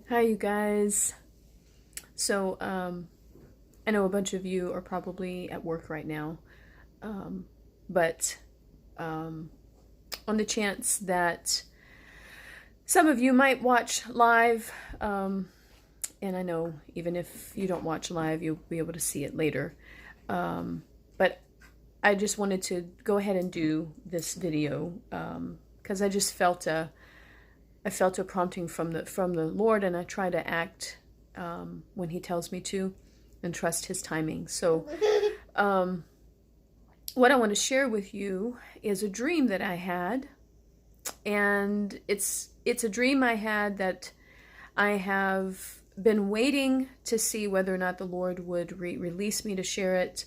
Hi, you guys. So, I know a bunch of you are probably at work right now, but on the chance that some of you might watch live, and I know even if you don't watch live, you'll be able to see it later. But I just wanted to go ahead and do this video because I just I felt a prompting from the Lord, and I try to act when He tells me to, and trust His timing. So, what I want to share with you is a dream that I had, and it's a dream I had that I have been waiting to see whether or not the Lord would release me to share it,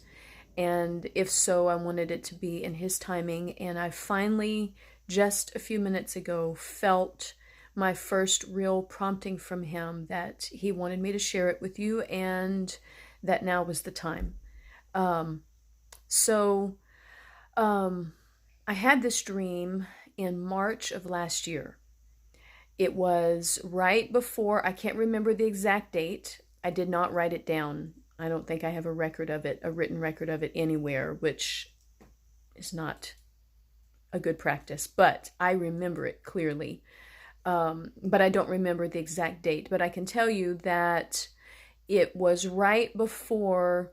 and if so, I wanted it to be in His timing. And I finally, just a few minutes ago, felt my first real prompting from Him that He wanted me to share it with you, and that now was the time. So I had this dream in March of last year. It was right before, I can't remember the exact date. I did not write it down. I don't think I have a record of it, a written record of it anywhere, which is not a good practice, but I remember it clearly. But I don't remember the exact date. But I can tell you that it was right before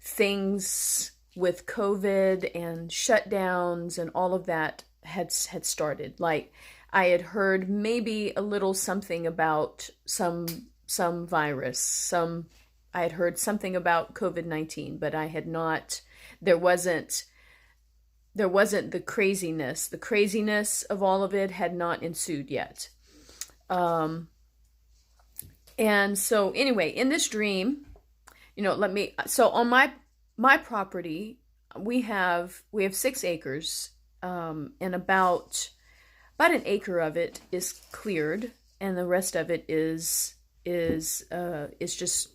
things with COVID and shutdowns and all of that had started. Like, I had heard maybe a little something about some virus. I had heard something about COVID-19, but I had not. There wasn't the craziness. The craziness of all of it had not ensued yet. And so anyway, in this dream, so on my property, we have 6 acres, and about an acre of it is cleared, and the rest of it is just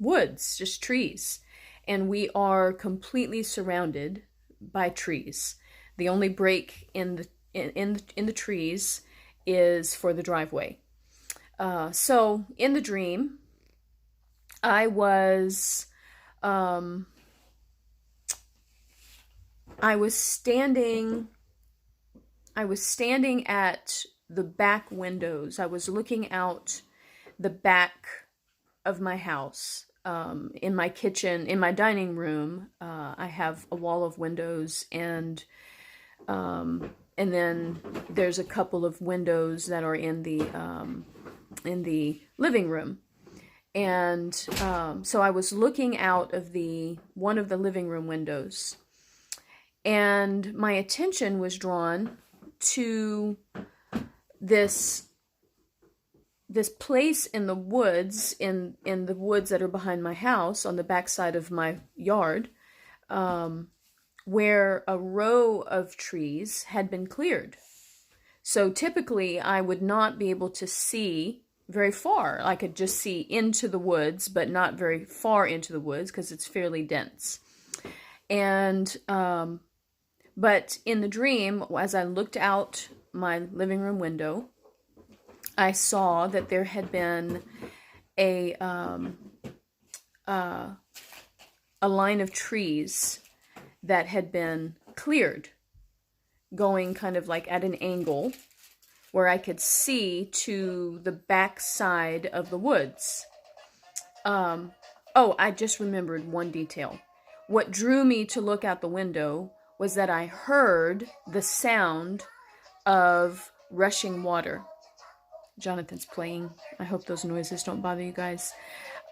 woods, just trees. And we are completely surrounded by trees. The only break in the trees is for the driveway. So in the dream, I was standing at the back windows. I was looking out the back of my house. In my kitchen, in my dining room, I have a wall of windows, and then there's a couple of windows that are in the living room. And so I was looking out of one of the living room windows, and my attention was drawn to this place in the woods, in the woods that are behind my house on the backside of my yard, where a row of trees had been cleared. So typically I would not be able to see very far. I could just see into the woods, but not very far into the woods because it's fairly dense. And but in the dream, as I looked out my living room window, I saw that there had been a line of trees that had been cleared, going kind of like at an angle where I could see to the back side of the woods. Oh, I just remembered one detail. What drew me to look out the window was that I heard the sound of rushing water. Jonathan's playing. I hope those noises don't bother you guys.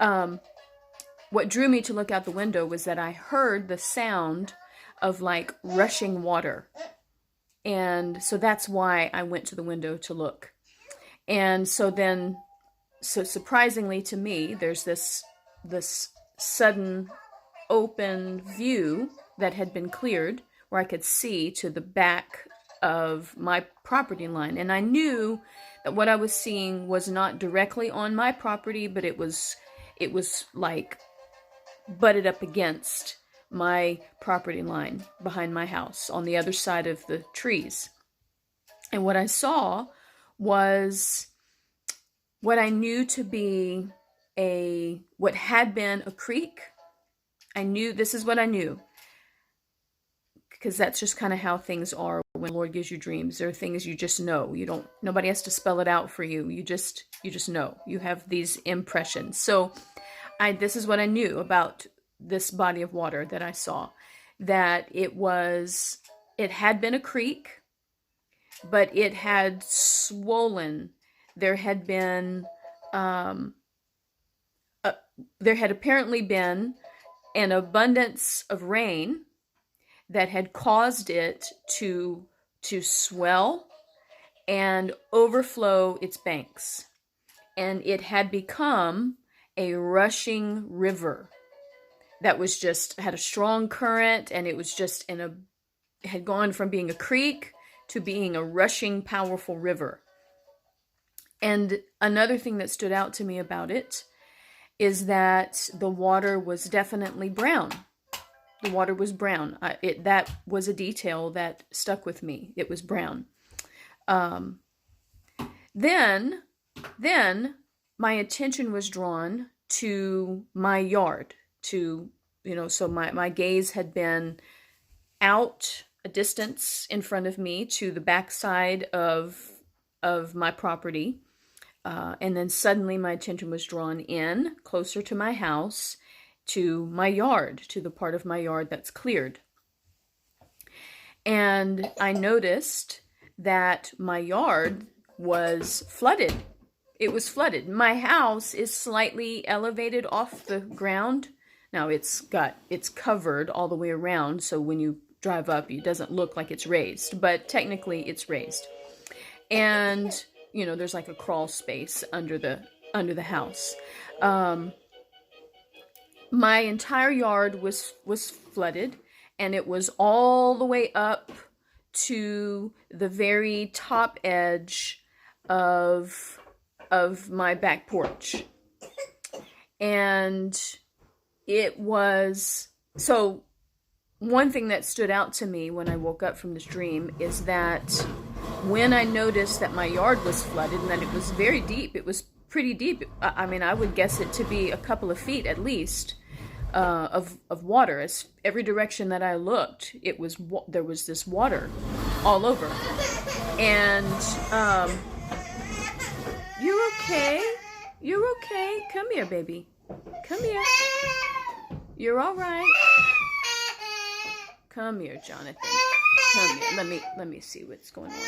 What drew me to look out the window was that I heard the sound of like rushing water. And so that's why I went to the window to look. And so surprisingly to me, there's this sudden open view that had been cleared where I could see to the back of my property line. And I knew that what I was seeing was not directly on my property, but it was like butted up against my property line behind my house on the other side of the trees. And what I saw was what I knew to be what had been a creek. I knew, this is what I knew, because that's just kind of how things are when the Lord gives you dreams. There are things you just know. Nobody has to spell it out for you. You just know. You have these impressions. So this is what I knew about this body of water that I saw, that it had been a creek, but it had swollen. There had apparently been an abundance of rain that had caused it to swell and overflow its banks. And it had become a rushing river that had a strong current, and it was just had gone from being a creek to being a rushing, powerful river. And another thing that stood out to me about it is that the water was definitely brown. The water was brown. That was a detail that stuck with me. It was brown. Then my attention was drawn to my yard. So my gaze had been out a distance in front of me to the backside of my property. And then suddenly my attention was drawn in closer to my house, to my yard, to the part of my yard that's cleared. And I noticed that my yard was flooded. It was flooded. My house is slightly elevated off the ground. Now it's covered all the way around, so when you drive up, it doesn't look like it's raised, but technically it's raised. And there's like a crawl space under the house. My entire yard was flooded, and it was all the way up to the very top edge of my back porch. And it was, so one thing that stood out to me when I woke up from this dream is that when I noticed that my yard was flooded and that it was very deep, it was pretty deep. I mean, I would guess it to be a couple of feet at least of water. As every direction that I looked, there was this water all over. And you're okay. You're okay. Come here, baby. Come here. You're all right. Come here, Jonathan. Come here. Let me see what's going on.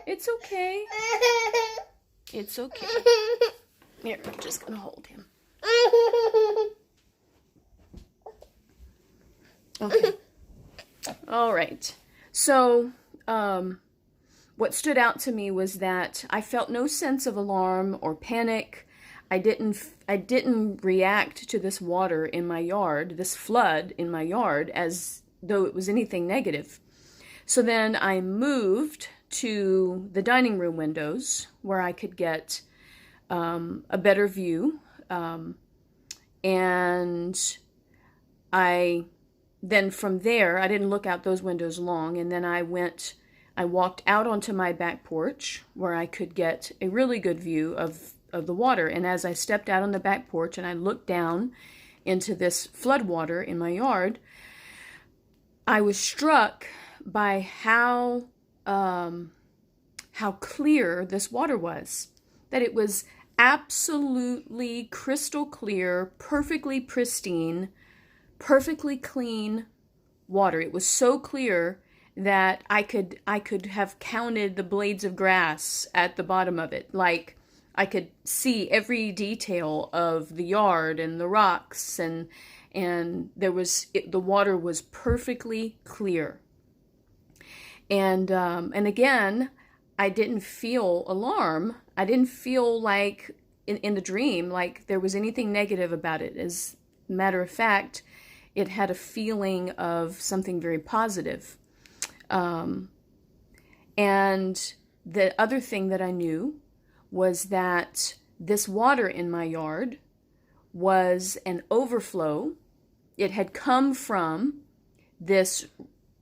It's okay. It's okay. Here, I'm just gonna hold him. Okay. All right. So, what stood out to me was that I felt no sense of alarm or panic. I didn't react to this water in my yard, this flood in my yard, as though it was anything negative. So then I moved to the dining room windows where I could get a better view. And then from there, I didn't look out those windows long. And then I walked out onto my back porch where I could get a really good view of the water. And as I stepped out on the back porch and I looked down into this flood water in my yard, I was struck by how clear this water was. That it was absolutely crystal clear, perfectly pristine, perfectly clean water. It was so clear that I could have counted the blades of grass at the bottom of it. Like, I could see every detail of the yard and the rocks, and the water was perfectly clear. And again, I didn't feel alarm. I didn't feel like in the dream like there was anything negative about it. As a matter of fact, it had a feeling of something very positive. And the other thing that I knew was that this water in my yard was an overflow. It had come from this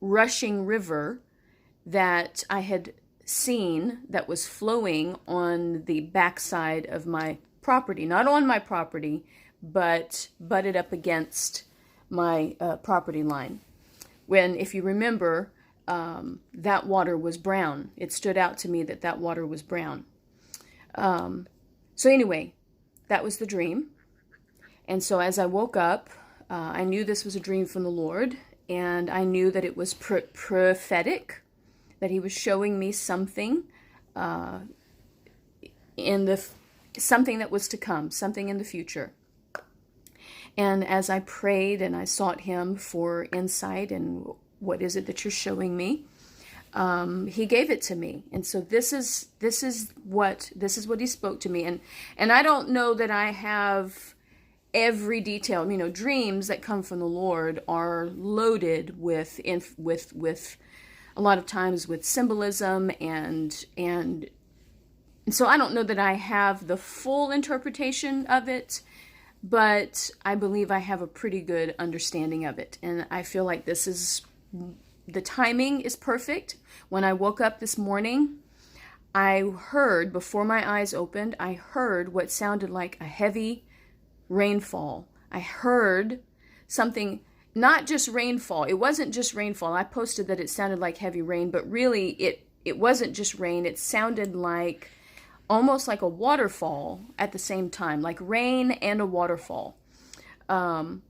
rushing river that I had seen that was flowing on the backside of my property, not on my property, but butted up against my property line. When, if you remember, that water was brown. It stood out to me that that water was brown. So anyway, that was the dream. And so as I woke up, I knew this was a dream from the Lord, and I knew that it was prophetic, that he was showing me something something that was to come, something in the future. And as I prayed and I sought him for insight and what is it that you're showing me, he gave it to me. And so this is what he spoke to me. And I don't know that I have every detail. Dreams that come from the Lord are loaded with a lot of times with symbolism and so I don't know that I have the full interpretation of it, but I believe I have a pretty good understanding of it. And I feel like the timing is perfect. When I woke up this morning, I heard, before my eyes opened, I heard what sounded like a heavy rainfall. I heard something, not just rainfall. It wasn't just rainfall. I posted that it sounded like heavy rain, but really it wasn't just rain. It sounded like almost like a waterfall at the same time, like rain and a waterfall. And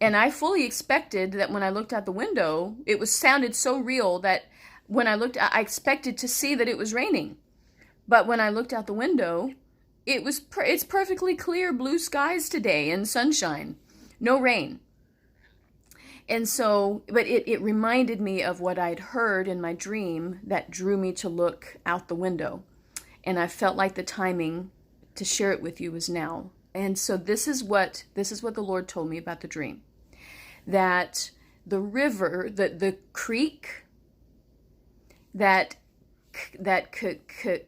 I fully expected that when I looked out the window, it sounded so real that when I looked, I expected to see that it was raining. But when I looked out the window, it's perfectly clear blue skies today and sunshine, no rain. And so, but it reminded me of what I'd heard in my dream that drew me to look out the window. And I felt like the timing to share it with you was now. And so this is what the Lord told me about the dream. That the river, the creek that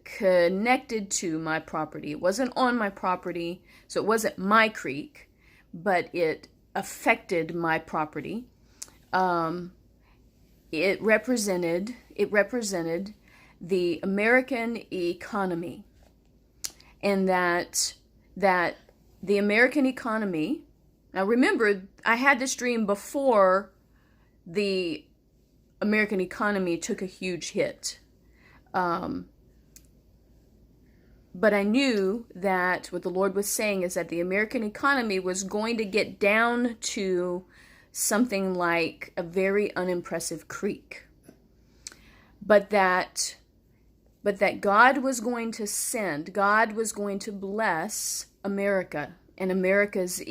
connected to my property. It wasn't on my property, so it wasn't my creek, but it affected my property. It represented the American economy, and that the American economy. Now remember, I had this dream before the American economy took a huge hit. But I knew that what the Lord was saying is that the American economy was going to get down to something like a very unimpressive creek. But that God was going to bless America and America's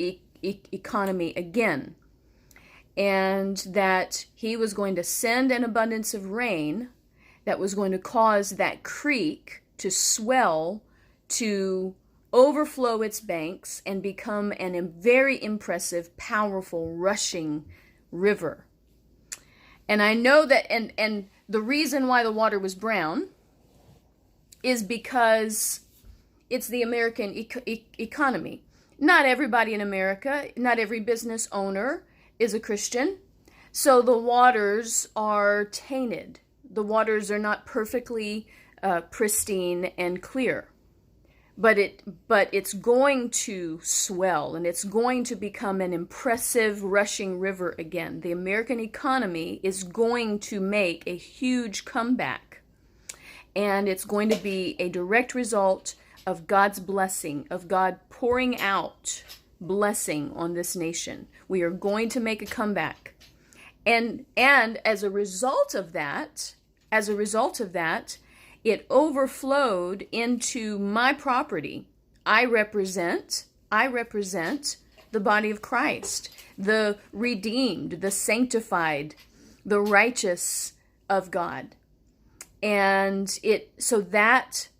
economy again. And that he was going to send an abundance of rain that was going to cause that creek to swell, to overflow its banks, and become a very impressive, powerful, rushing river. And I know that, and the reason why the water was brown is because it's the American economy. Not everybody in America, not every business owner is a Christian. So the waters are tainted. The waters are not perfectly pristine and clear. But it's going to swell, and it's going to become an impressive rushing river again. The American economy is going to make a huge comeback. And it's going to be a direct result of God's blessing, of God pouring out blessing on this nation. We are going to make a comeback. And as a result of that, it overflowed into my property. I represent the body of Christ, the redeemed, the sanctified, the righteous of God. And so that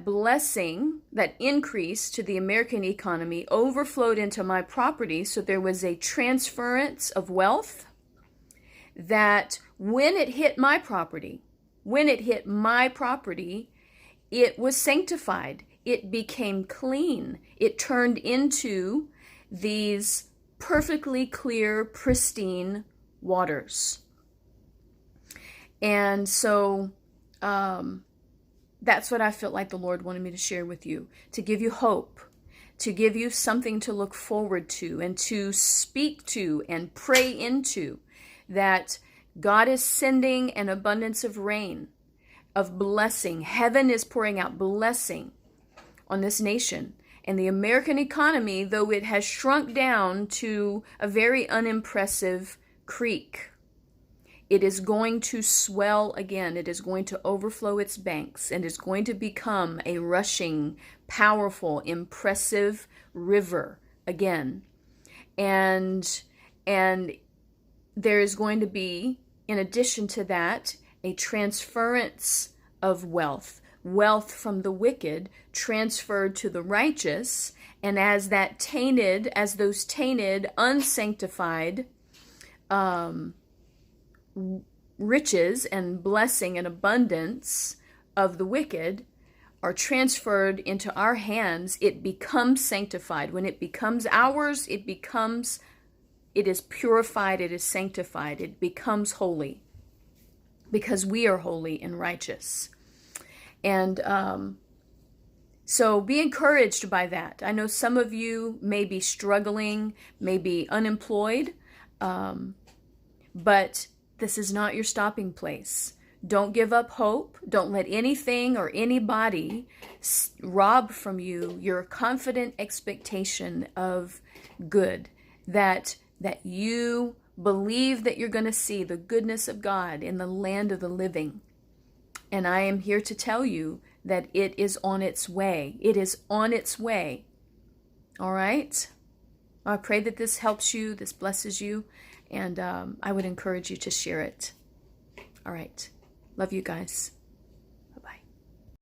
blessing, that increase to the American economy overflowed into my property. So there was a transference of wealth that when it hit my property, it was sanctified. It became clean. It turned into these perfectly clear, pristine waters. And so That's what I felt like the Lord wanted me to share with you, to give you hope, to give you something to look forward to and to speak to and pray into, that God is sending an abundance of rain, of blessing. Heaven is pouring out blessing on this nation. And the American economy, though it has shrunk down to a very unimpressive creek, it is going to swell again. It is going to overflow its banks and is going to become a rushing, powerful, impressive river again. And there is going to be, in addition to that, a transference of wealth. Wealth from the wicked transferred to the righteous. And as those tainted, unsanctified, riches and blessing and abundance of the wicked are transferred into our hands, it becomes sanctified. When it becomes ours, it is purified, it is sanctified, it becomes holy, because we are holy and righteous. And so be encouraged by that. I know some of you may be struggling, may be unemployed, but this is not your stopping place. Don't give up hope. Don't let anything or anybody rob from you your confident expectation of good, that you believe that you're going to see the goodness of God in the land of the living. And I am here to tell you that it is on its way. It is on its way. All right? I pray that this helps you, this blesses you, and I would encourage you to share it. All right. Love you guys.